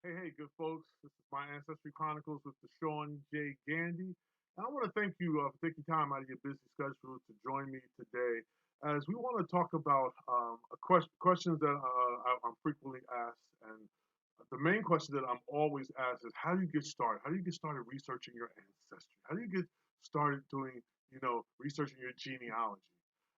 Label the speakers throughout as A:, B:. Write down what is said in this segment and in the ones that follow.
A: Hey, good folks. This is my Ancestry Chronicles with the Sean J. Gandy. And I want to thank you for taking time out of your busy schedule to join me today as we want to talk about questions that I'm frequently asked. And the main question that I'm always asked is how do you get started? How do you get started researching your ancestry? How do you get started doing, researching your genealogy?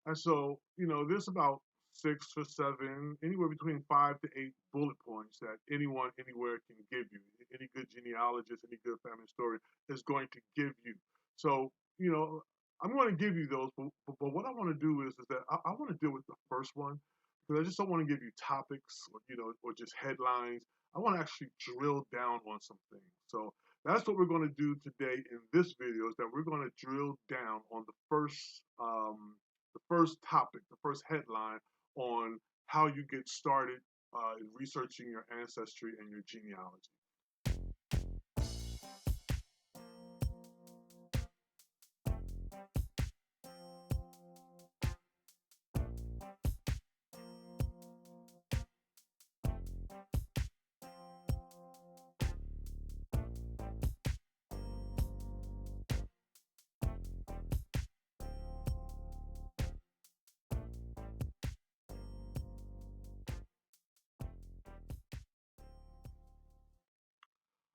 A: And so, there's about 6 or 7, anywhere between 5 to 8 bullet points that anyone anywhere can give you. Any good genealogist, any good family story is going to give you. So, I'm going to give you those, but what I want to do is that I want to deal with the first one because I just don't want to give you topics, or just headlines. I want to actually drill down on some things. So that's what we're going to do today in this video. Is that we're going to drill down on the first topic, the first headline on how you get started in researching your ancestry and your genealogy.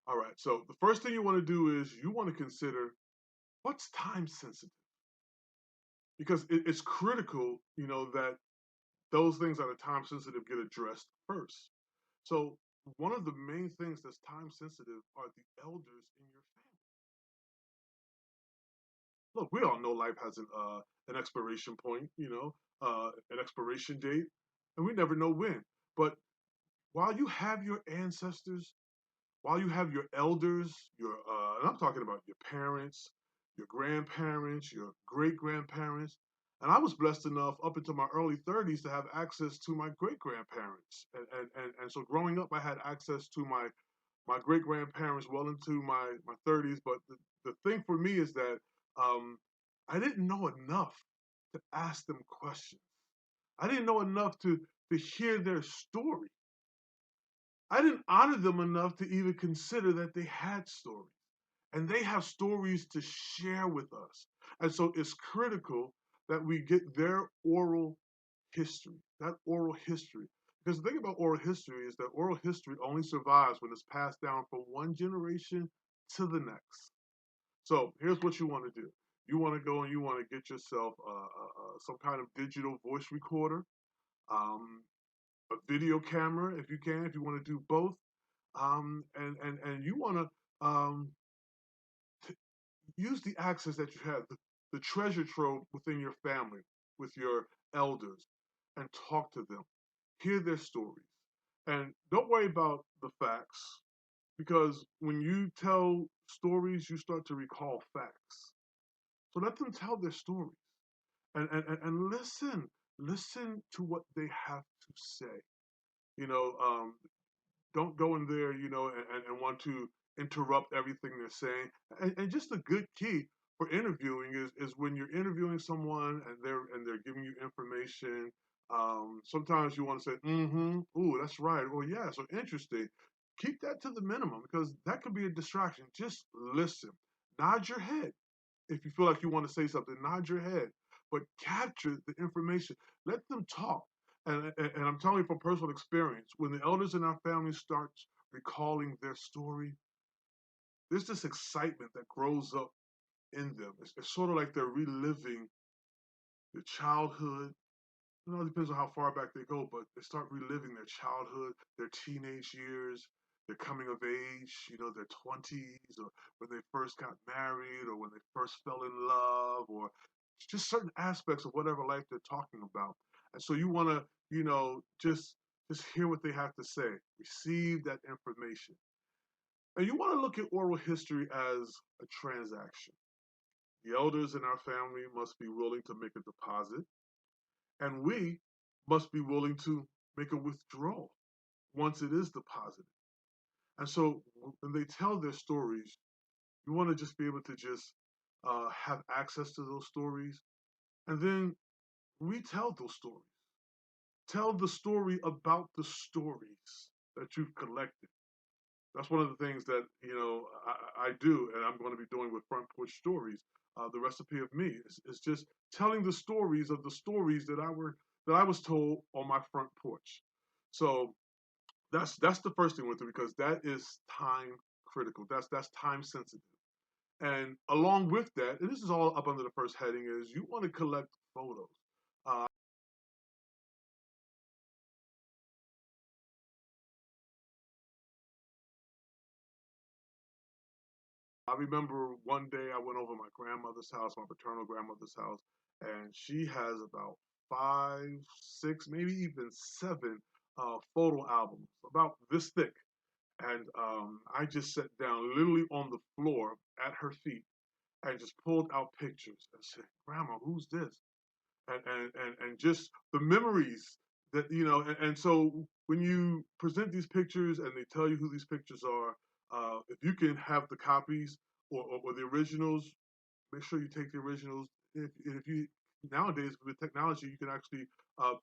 A: All right, so the first thing you want to do is you want to consider what's time sensitive because it's critical, that those things that are time sensitive get addressed first. So one of the main things that's time sensitive are the elders in your family. Look, we all know life has an expiration point, an expiration date, and we never know when. But while you have your ancestors, while you have your elders, and I'm talking about your parents, your grandparents, your great grandparents, and I was blessed enough up into my early 30s to have access to my great grandparents, and so growing up, I had access to my great grandparents well into my 30s. But the thing for me is that um, I didn't know enough to ask them questions. I didn't know enough to hear their story. I didn't honor them enough to even consider that they had stories. And they have stories to share with us. And so it's critical that we get their oral history, that oral history. Because the thing about oral history is that oral history only survives when it's passed down from one generation to the next. So here's what you want to do. You want to go and you want to get yourself some kind of digital voice recorder, um, a video camera if you can, if you want to do both, and you want to use the access that you have, the treasure trove within your family, with your elders, and talk to them, hear their stories, and don't worry about the facts because when you tell stories, you start to recall facts. So let them tell their stories and listen to what they have to say. You know, don't go in there, and want to interrupt everything they're saying. And just a good key for interviewing is when you're interviewing someone and they're giving you information. Sometimes you want to say, "Mm-hmm, ooh, that's right," or "Yeah, so interesting." Keep that to the minimum because that could be a distraction. Just listen, nod your head if you feel like you want to say something. Nod your head, but capture the information. Let them talk. And I'm telling you from personal experience, when the elders in our family start recalling their story, there's this excitement that grows up in them. It's sort of like they're reliving their childhood. It depends on how far back they go, but they start reliving their childhood, their teenage years, their coming of age, their 20s, or when they first got married, or when they first fell in love, or just certain aspects of whatever life they're talking about. And so you want to, just hear what they have to say, receive that information. And you want to look at oral history as a transaction. The elders in our family must be willing to make a deposit, and we must be willing to make a withdrawal once it is deposited. And so when they tell their stories, you want to just be able to just have access to those stories and then retell those stories. Tell the story about the stories that you've collected. That's one of the things that I do, and I'm going to be doing with Front Porch Stories. The recipe of me is just telling the stories of the stories that I was told on my front porch. So that's the first thing with it because that is time critical. That's time sensitive. And along with that, and this is all up under the first heading, is you want to collect photos. Uh, I remember one day I went over my grandmother's house, my paternal grandmother's house, and she has about five, six, maybe even seven photo albums about this thick. And I just sat down literally on the floor at her feet and just pulled out pictures and said, Grandma, who's this? And just the memories that and so when you present these pictures and they tell you who these pictures are, if you can have the copies or the originals, make sure you take the originals. If you nowadays with technology, you can actually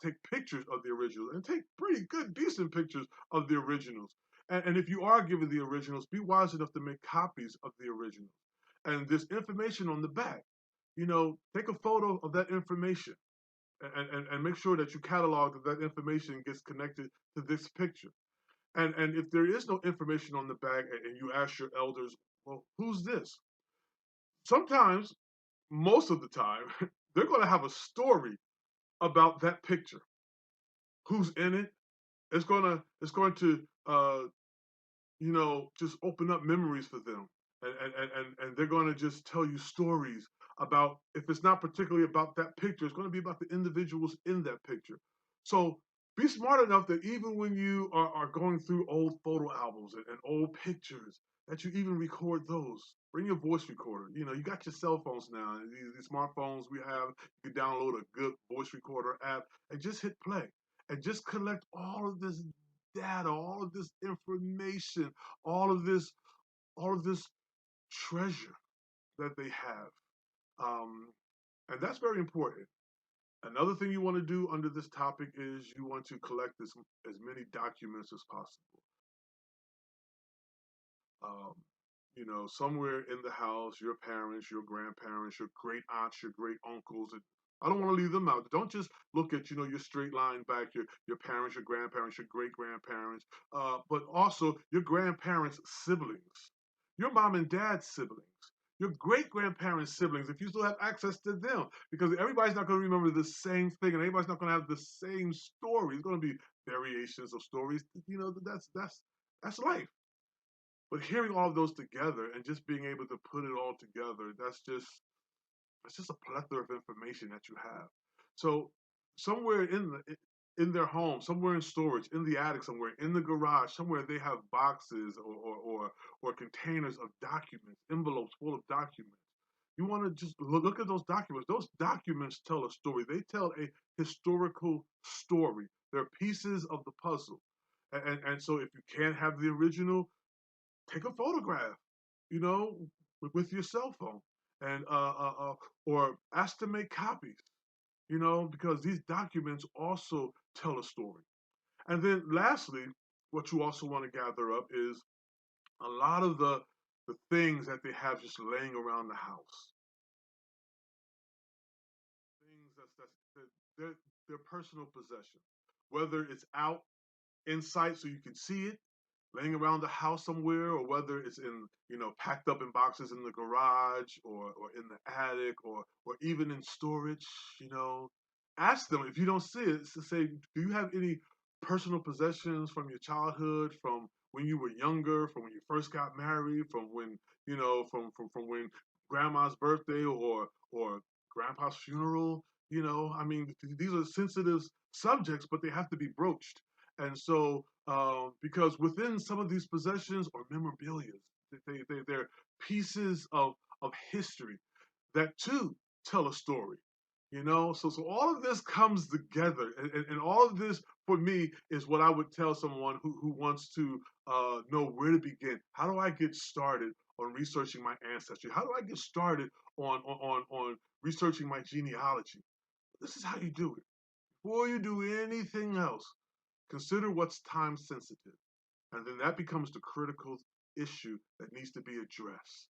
A: take pictures of the originals and take pretty good, decent pictures of the originals. And if you are given the originals, be wise enough to make copies of the originals. And there's information on the back. Take a photo of that information and make sure that you catalog that information gets connected to this picture. And if there is no information on the bag and you ask your elders, well, who's this? Sometimes, most of the time, they're going to have a story about that picture. Who's in it? It's going to just open up memories for them. And they're going to just tell you stories about, if it's not particularly about that picture, it's going to be about the individuals in that picture. So be smart enough that even when you are going through old photo albums and old pictures, that you even record those. Bring your voice recorder. You got your cell phones now, and these smartphones we have. You can download a good voice recorder app and just hit play and just collect all of this data, all of this information, all of this, all of this treasure that they have. Um, and that's very important. Another thing you want to do under this topic is you want to collect as many documents as possible. Um, somewhere in the house, your parents, your grandparents, your great aunts, your great uncles. And I don't want to leave them out. Don't just look at your straight line back, your parents, your grandparents, your great grandparents, but also your grandparents' siblings, your mom and dad's siblings. Your great grandparents' siblings, if you still have access to them, because everybody's not going to remember the same thing, and everybody's not going to have the same story. It's going to be variations of stories. That's life. But hearing all of those together and just being able to put it all together, that's just a plethora of information that you have. So somewhere in their home, somewhere in storage, in the attic, somewhere in the garage, somewhere they have boxes or containers of documents, envelopes full of documents. You want to just look at those documents. Those documents tell a story. They tell a historical story. They're pieces of the puzzle. And so if you can't have the original, take a photograph, you know, with your cell phone, and or ask to make copies, because these documents also tell a story. And then lastly, what you also want to gather up is a lot of the things that they have just laying around the house, things that they're personal possession, whether it's out in sight so you can see it, laying around the house somewhere, or whether it's in, packed up in boxes in the garage or in the attic or even in storage, you know, ask them if you don't see it to say, do you have any personal possessions from your childhood, from when you were younger, from when you first got married, from when, from when grandma's birthday or grandpa's funeral, I mean, these are sensitive subjects, but they have to be broached. And so, because within some of these possessions are memorabilia, they're pieces of history that too tell a story. So all of this comes together, and all of this for me is what I would tell someone who wants to know where to begin. How do I get started on researching my ancestry? How do I get started on researching my genealogy? This is how you do it. Before you do anything else, consider what's time sensitive. And then that becomes the critical issue that needs to be addressed.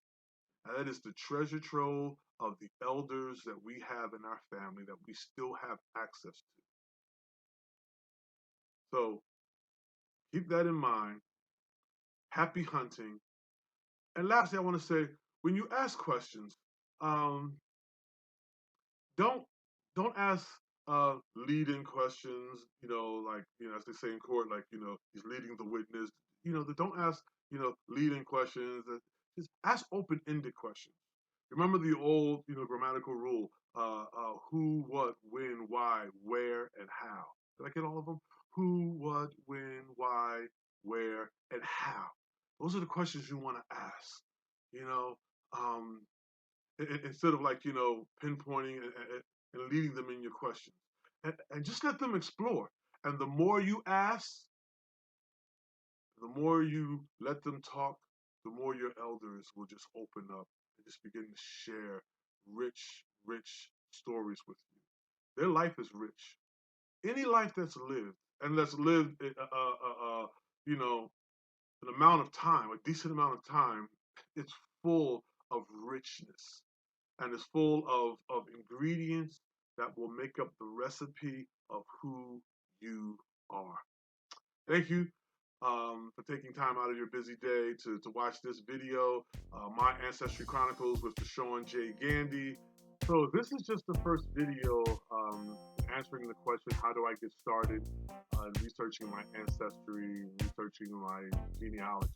A: And that is the treasure trove of the elders that we have in our family that we still have access to. So keep that in mind. Happy hunting. And lastly, I want to say, when you ask questions, um, don't don't ask leading questions. Like as they say in court, like he's leading the witness. Don't ask leading questions. Just ask open-ended questions. Remember the old grammatical rule: who, what, when, why, where, and how. Did I get all of them? Who, what, when, why, where, and how. Those are the questions you want to ask. You know, um, instead of like pinpointing and leading them in your questions, and just let them explore. And the more you ask, the more you let them talk, the more your elders will just open up and just begin to share rich stories with you. Their life is rich. Any life that's lived, and that's lived you know an amount of time, a decent amount of time, it's full of richness, and is full of ingredients that will make up the recipe of who you are. Thank you for taking time out of your busy day to watch this video, My Ancestry Chronicles with Deshaun J. Gandy. So this is just the first video answering the question, how do I get started researching my ancestry, researching my genealogy.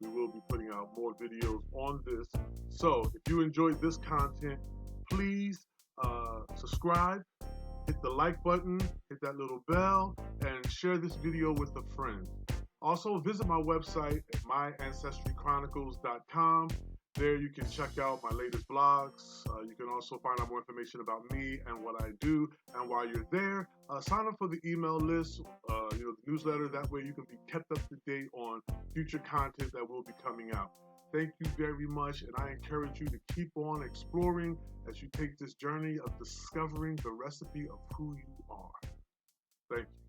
A: We will be putting out more videos on this. So if you enjoyed this content, please subscribe, hit the like button, hit that little bell, and share this video with a friend. Also, visit my website at myancestrychronicles.com. There you can check out my latest blogs. You can also find out more information about me and what I do. And while you're there, sign up for the email list, the newsletter. That way you can be kept up to date on future content that will be coming out. Thank you very much, and I encourage you to keep on exploring as you take this journey of discovering the recipe of who you are. Thank you.